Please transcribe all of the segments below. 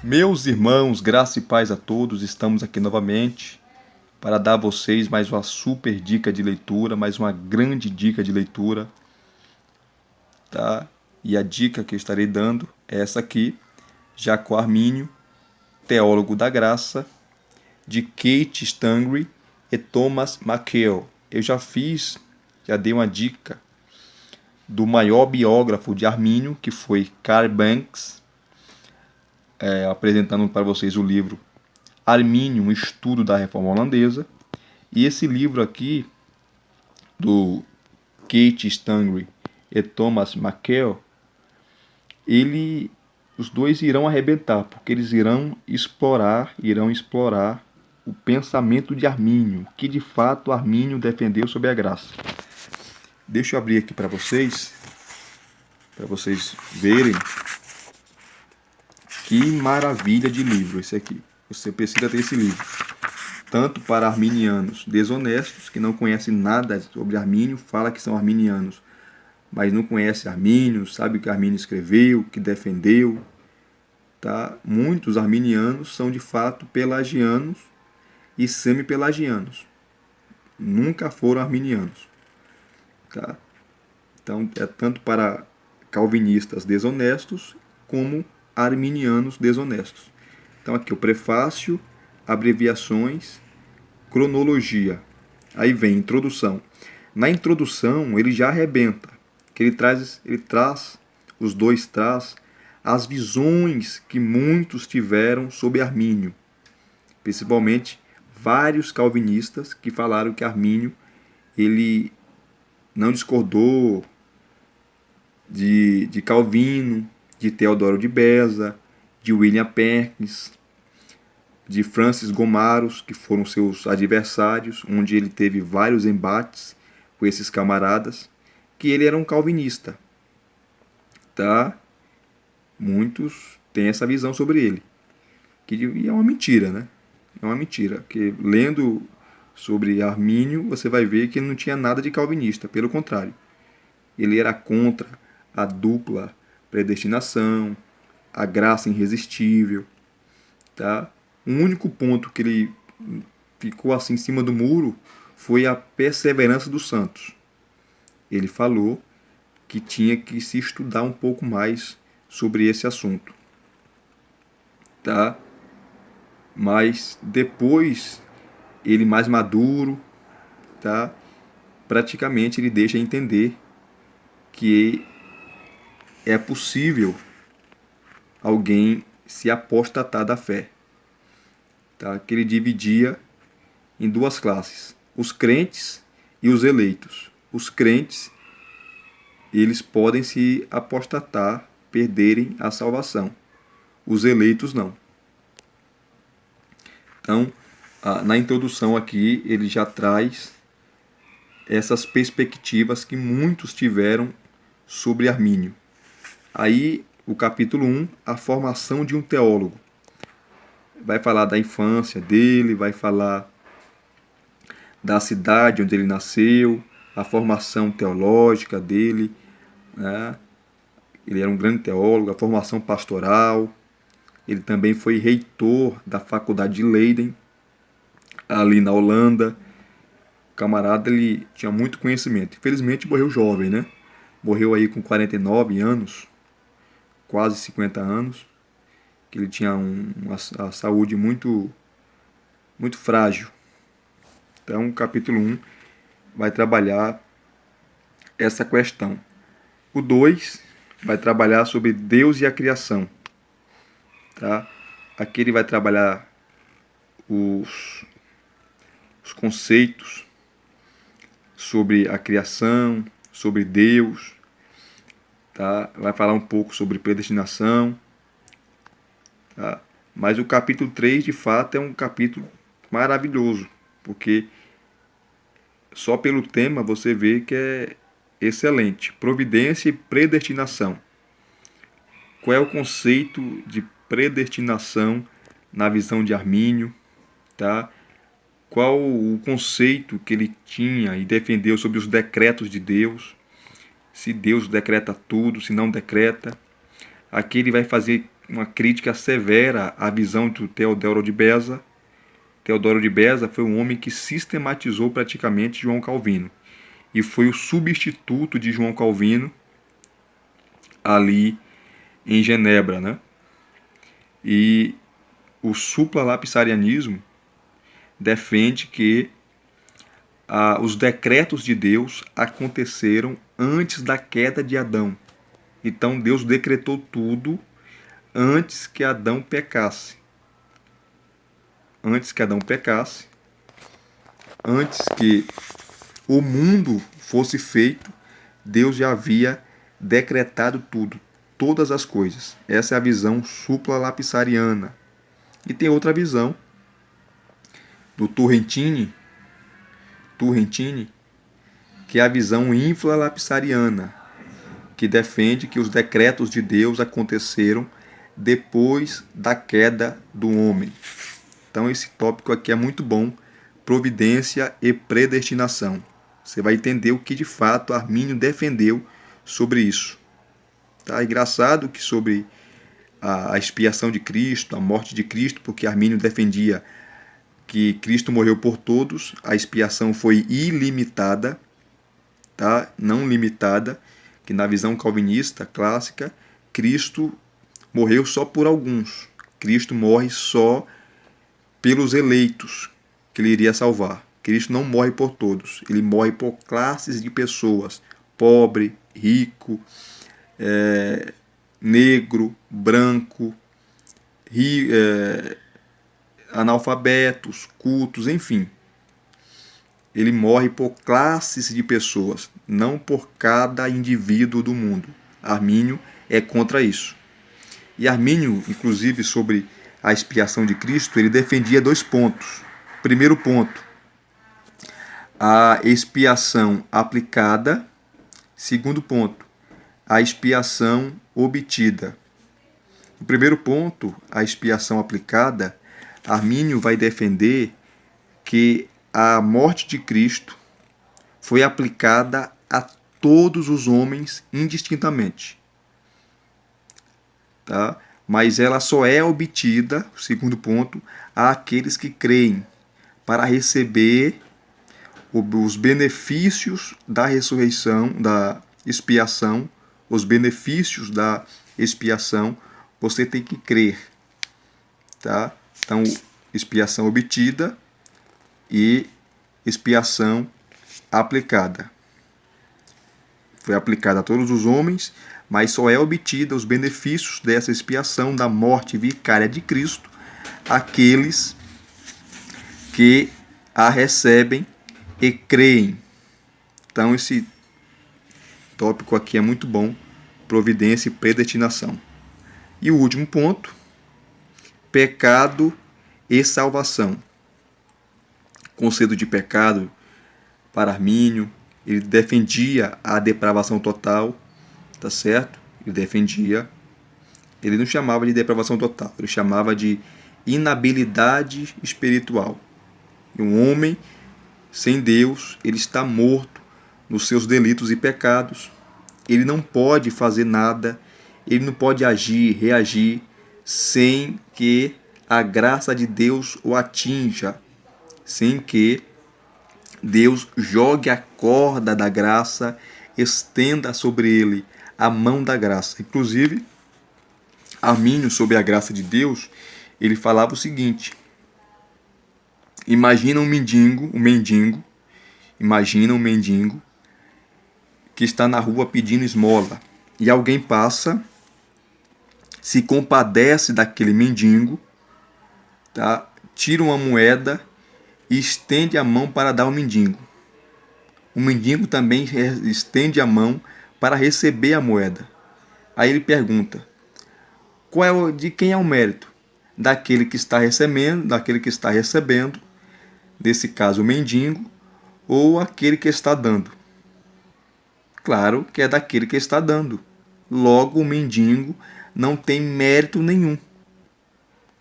Meus irmãos, graça e paz a todos, estamos aqui novamente para dar a vocês mais uma super dica de leitura, mais uma grande dica de leitura, tá? E a dica que eu estarei dando é essa aqui, Jaco Arminio, Teólogo da Graça, de Kate Stangre e Thomas McKell. Eu já dei uma dica do maior biógrafo de Arminio, que foi Carl Banks, apresentando para vocês o livro Arminio, um estudo da Reforma Holandesa. E esse livro aqui, do Kate Stangre e Thomas McKell, os dois irão arrebentar, porque eles irão explorar o pensamento de Arminio, que de fato Arminio defendeu sobre a graça. Deixa eu abrir aqui para vocês verem que maravilha de livro esse aqui. Você precisa ter esse livro. Tanto para arminianos desonestos, que não conhecem nada sobre Arminio, fala que são arminianos, mas não conhece Arminio, sabe o que Arminio escreveu, que defendeu. Tá? Muitos arminianos são de fato pelagianos e semi-pelagianos. Nunca foram arminianos. Tá? Então é tanto para calvinistas desonestos como arminianos desonestos. Então aqui o prefácio, abreviações, cronologia. Aí vem introdução. Na introdução ele já arrebenta, que os dois traz as visões que muitos tiveram sobre Arminio, principalmente vários calvinistas que falaram que Arminio ele não discordou de Calvino, de Teodoro de Beza, de William Perkins, de Francis Gomaros, que foram seus adversários, onde ele teve vários embates com esses camaradas, que ele era um calvinista. Tá? Muitos têm essa visão sobre ele, que é uma mentira, né? É uma mentira, porque lendo sobre Arminio, você vai ver que ele não tinha nada de calvinista, pelo contrário. Ele era contra a dupla predestinação, a graça irresistível, tá? O único ponto que ele ficou assim em cima do muro foi a perseverança dos santos. Ele falou que tinha que se estudar um pouco mais sobre esse assunto. Tá? Mas depois, ele mais maduro, tá? Praticamente ele deixa entender que é possível alguém se apostatar da fé. Tá? Que ele dividia em duas classes, os crentes e os eleitos. Os crentes, eles podem se apostatar, perderem a salvação. Os eleitos não. Então, na introdução aqui, ele já traz essas perspectivas que muitos tiveram sobre Arminio. Aí, o capítulo 1, a formação de um teólogo. Vai falar da infância dele, vai falar da cidade onde ele nasceu, a formação teológica dele, né? Ele era um grande teólogo, a formação pastoral. Ele também foi reitor da faculdade de Leiden, ali na Holanda. O camarada, ele tinha muito conhecimento. Infelizmente morreu jovem, né? Morreu aí com 49 anos, quase 50 anos. Que ele tinha uma saúde muito, muito frágil. Então, o capítulo 1 vai trabalhar essa questão. O 2 vai trabalhar sobre Deus e a criação. Tá? Aqui ele vai trabalhar os conceitos sobre a criação, sobre Deus. Tá? Vai falar um pouco sobre predestinação. Tá? Mas o capítulo 3, de fato, é um capítulo maravilhoso, porque só pelo tema você vê que é excelente. Providência e predestinação. Qual é o conceito de predestinação na visão de Arminio? Tá? Qual o conceito que ele tinha e defendeu sobre os decretos de Deus? Se Deus decreta tudo, se não decreta. Aqui ele vai fazer uma crítica severa à visão do Teodoro de Beza. Teodoro de Beza foi um homem que sistematizou praticamente João Calvino e foi o substituto de João Calvino ali em Genebra, né? E o supralapsarianismo defende que os decretos de Deus aconteceram antes da queda de Adão. Então Deus decretou tudo antes que Adão pecasse. Antes que Adão pecasse, antes que o mundo fosse feito, Deus já havia decretado tudo, todas as coisas. Essa é a visão supralapsariana. E tem outra visão do Turrentini, que é a visão infralapsariana, que defende que os decretos de Deus aconteceram depois da queda do homem. Então esse tópico aqui é muito bom, providência e predestinação. Você vai entender o que de fato Armínio defendeu sobre isso. Tá? É engraçado que sobre a expiação de Cristo, a morte de Cristo, porque Armínio defendia que Cristo morreu por todos, a expiação foi ilimitada, tá? Não limitada, que na visão calvinista clássica, Cristo morreu só por alguns. Cristo morre só pelos eleitos que ele iria salvar. Cristo não morre por todos, ele morre por classes de pessoas, pobre, rico, negro, branco, analfabetos, cultos, enfim. Ele morre por classes de pessoas, não por cada indivíduo do mundo. Armínio é contra isso. E Armínio, inclusive, sobre a expiação de Cristo, ele defendia 2 pontos. Primeiro ponto, a expiação aplicada. Segundo ponto, a expiação obtida. O primeiro ponto, a expiação aplicada, Armínio vai defender que a morte de Cristo foi aplicada a todos os homens indistintamente. Tá? Mas ela só é obtida, segundo ponto, àqueles que creem, para receber os benefícios da ressurreição, da expiação, os benefícios da expiação, você tem que crer. Tá? Então, expiação obtida e expiação aplicada. Foi aplicada a todos os homens, mas só é obtida os benefícios dessa expiação da morte vicária de Cristo àqueles que a recebem e creem. Então esse tópico aqui é muito bom, providência e predestinação. E o último ponto, pecado e salvação. Conceito de pecado para Armínio, ele defendia a depravação total, tá certo? Ele não chamava de depravação total, ele chamava de inabilidade espiritual. E um homem sem Deus, ele está morto nos seus delitos e pecados. Ele não pode fazer nada, ele não pode agir, reagir, sem que a graça de Deus o atinja, sem que Deus jogue a corda da graça, estenda sobre ele a mão da graça. Inclusive, Armínio, sobre a graça de Deus, ele falava o seguinte: imagina um mendigo que está na rua pedindo esmola, e alguém passa, se compadece daquele mendigo, tá? Tira uma moeda e estende a mão para dar ao mendigo. O mendigo também estende a mão para receber a moeda. Aí ele pergunta: de quem é o mérito? Daquele que está recebendo, nesse caso o mendigo, ou aquele que está dando? Claro que é daquele que está dando. Logo, o mendigo não tem mérito nenhum.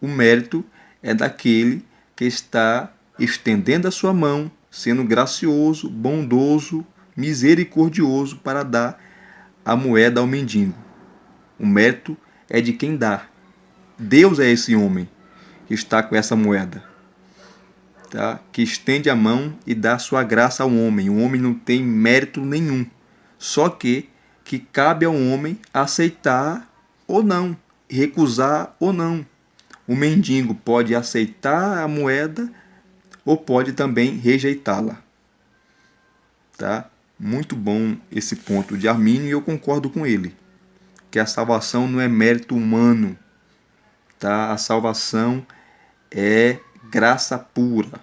O mérito é daquele que está estendendo a sua mão, sendo gracioso, bondoso, misericordioso para dar a moeda ao mendigo. O mérito é de quem dá. Deus é esse homem que está com essa moeda, tá? Que estende a mão e dá sua graça ao homem. O homem não tem mérito nenhum. Só que cabe ao homem aceitar ou não, recusar ou não. O mendigo pode aceitar a moeda ou pode também rejeitá-la. Tá? Muito bom esse ponto de Armínio, e eu concordo com ele, que a salvação não é mérito humano, tá? A salvação é graça pura.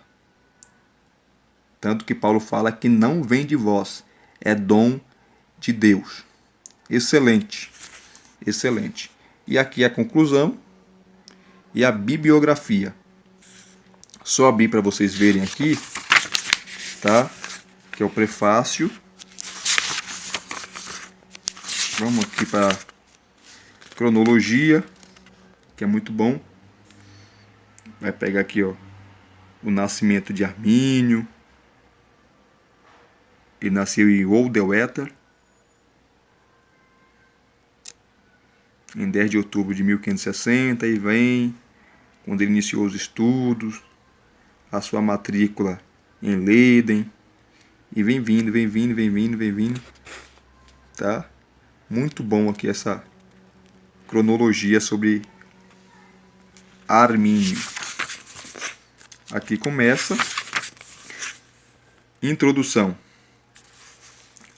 Tanto que Paulo fala que não vem de vós, é dom de Deus. Excelente, excelente. E aqui a conclusão e a bibliografia. Só abrir para vocês verem aqui, tá? Que é o prefácio. Vamos aqui para cronologia, que é muito bom. Vai pegar aqui, ó, o nascimento de Armínio. Ele nasceu em Oldewether, em 10 de outubro de 1560, e vem, quando ele iniciou os estudos, a sua matrícula em Leiden, e vem vindo, tá? Muito bom aqui essa cronologia sobre Armínio. Aqui começa introdução.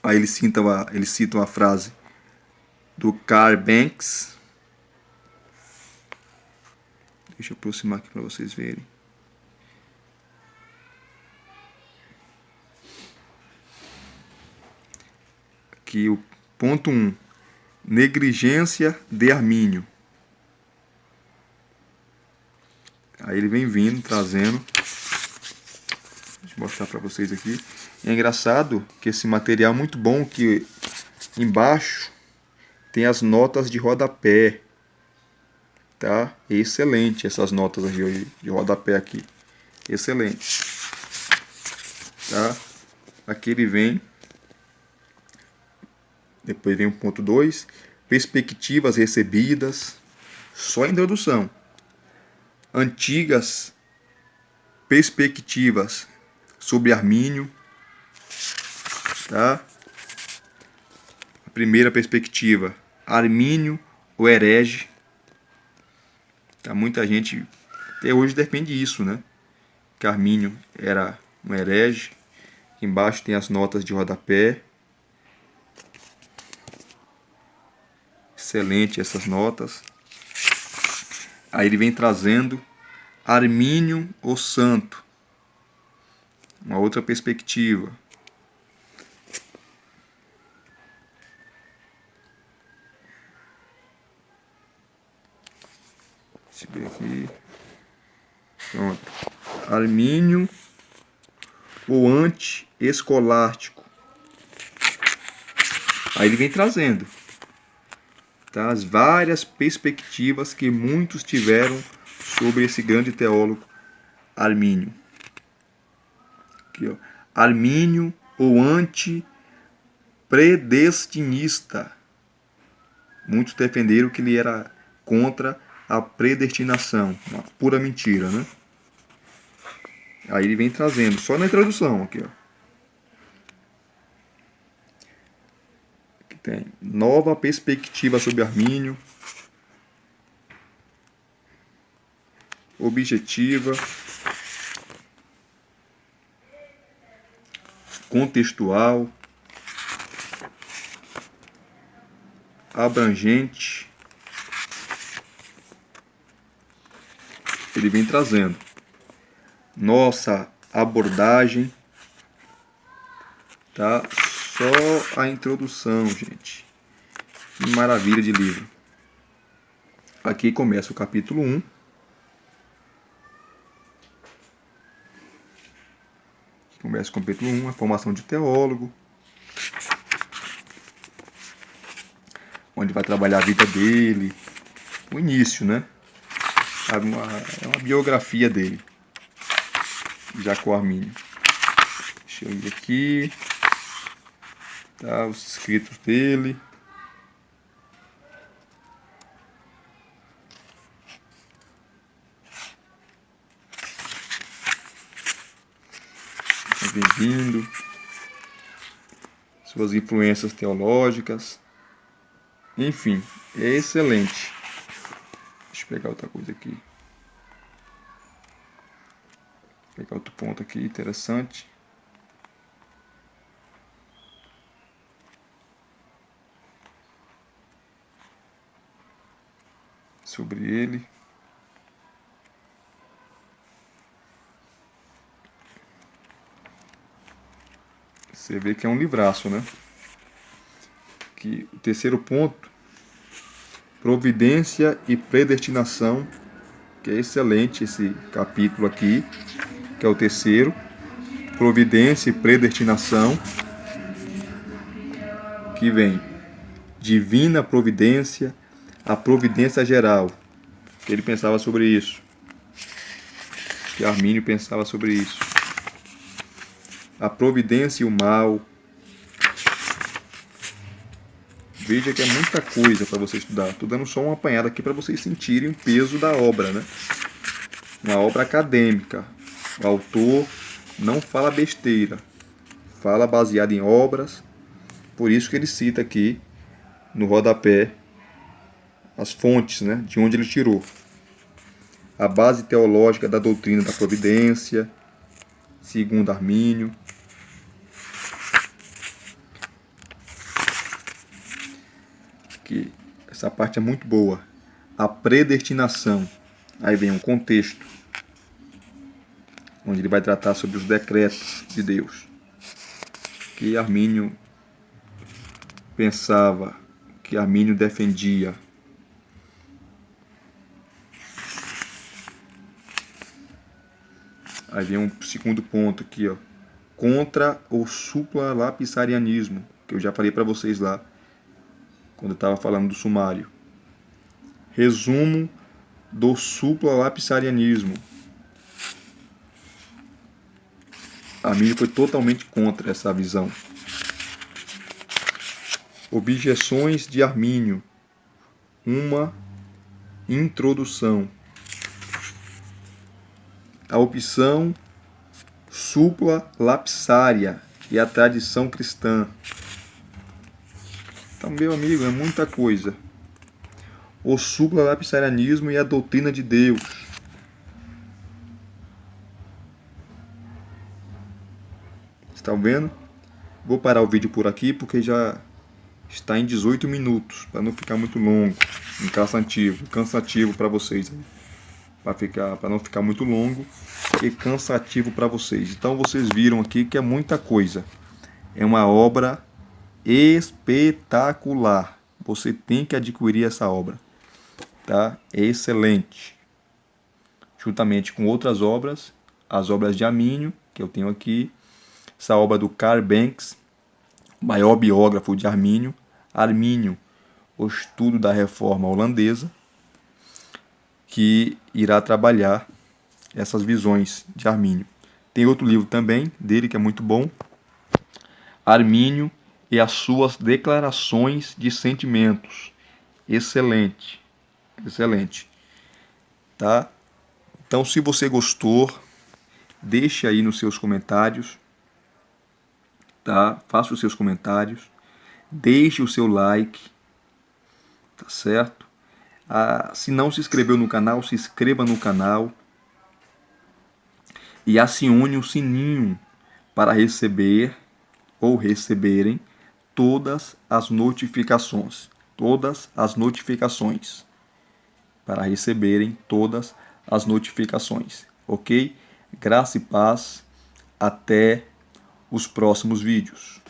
Aí ele cita uma frase do Carl Banks. Deixa eu aproximar aqui para vocês verem. Aqui o ponto 1. Negligência de Armínio. Aí ele vem vindo, trazendo. Deixa eu mostrar para vocês aqui. É engraçado que esse material é muito bom, que embaixo tem as notas de rodapé. Tá? É excelente essas notas aqui de rodapé aqui. Excelente. Tá? Aqui ele vem. Depois vem o ponto 2. Perspectivas recebidas. Só a introdução. Antigas perspectivas sobre Armínio. Tá? A primeira perspectiva, Armínio, o herege. Tá? Muita gente até hoje defende isso, né? Que Armínio era um herege. Aqui embaixo tem as notas de rodapé. Excelente essas notas. Aí ele vem trazendo Armínio, o santo. Uma outra perspectiva. Deixa eu ver aqui. Pronto. Armínio, o anti-escolástico. Aí ele vem trazendo, tá, as várias perspectivas que muitos tiveram sobre esse grande teólogo Armínio. Aqui, ó. Armínio, o anti-predestinista. Muitos defenderam que ele era contra a predestinação. Uma pura mentira, né? Aí ele vem trazendo, só na introdução aqui, ó. Aqui tem nova perspectiva sobre Armínio. Objetiva. Contextual. Abrangente. Ele vem trazendo nossa abordagem, tá? Só a introdução, gente. Que maravilha de livro. Aqui começa o capítulo 1. Começa o capítulo 1, a formação de teólogo, onde vai trabalhar a vida dele, o início, né? É uma biografia dele, Jacó Armínio. Deixa eu ir aqui, tá, os escritos dele. vem vindo, suas influências teológicas, enfim, é excelente. Deixa eu pegar outra coisa aqui. Vou pegar outro ponto aqui, interessante. Sobre ele. Você vê que é um livraço, né? Que o terceiro ponto, providência e predestinação, que é excelente esse capítulo aqui, que é o terceiro. Providência e predestinação, que vem divina providência, a providência geral. Que ele pensava sobre isso. Que Armínio pensava sobre isso. A providência e o mal. Veja que é muita coisa para você estudar. Estou dando só uma apanhada aqui para vocês sentirem o peso da obra, né? Uma obra acadêmica. O autor não fala besteira. Fala baseado em obras. Por isso que ele cita aqui no rodapé as fontes, né? De onde ele tirou. A base teológica da doutrina da providência, segundo Armínio. Que essa parte é muito boa. A predestinação. Aí vem um contexto, onde ele vai tratar sobre os decretos de Deus. Que Armínio pensava, que Armínio defendia. Aí vem um segundo ponto aqui, ó. Contra o supralapsarianismo, que eu já falei para vocês lá, quando eu estava falando do sumário. Resumo do supralapsarianismo. Armínio foi totalmente contra essa visão. Objeções de Armínio. Uma introdução. A opção supralapsária e a tradição cristã. Então, meu amigo, é muita coisa. O supralapsarianismo e a doutrina de Deus. Estão vendo? Vou parar o vídeo por aqui porque já está em 18 minutos, para não ficar muito longo, cansativo para vocês, para não ficar muito longo e cansativo para vocês. Então vocês viram aqui que é muita coisa. É uma obra espetacular. Você tem que adquirir essa obra, tá? É excelente. Juntamente com outras obras, as obras de Armínio, que eu tenho aqui, essa obra do Carl Banks, maior biógrafo de Armínio, Armínio, o estudo da reforma holandesa, que irá trabalhar essas visões de Armínio. Tem outro livro também dele que é muito bom, Armínio e as suas declarações de sentimentos. Excelente, excelente, tá? Então, se você gostou, deixe aí nos seus comentários, tá? Faça os seus comentários, deixe o seu like, tá certo? Se não se inscreveu no canal, se inscreva no canal e acione o sininho para receber ou receberem todas as notificações. Para receberem todas as notificações. Ok? Graça e paz. Até os próximos vídeos.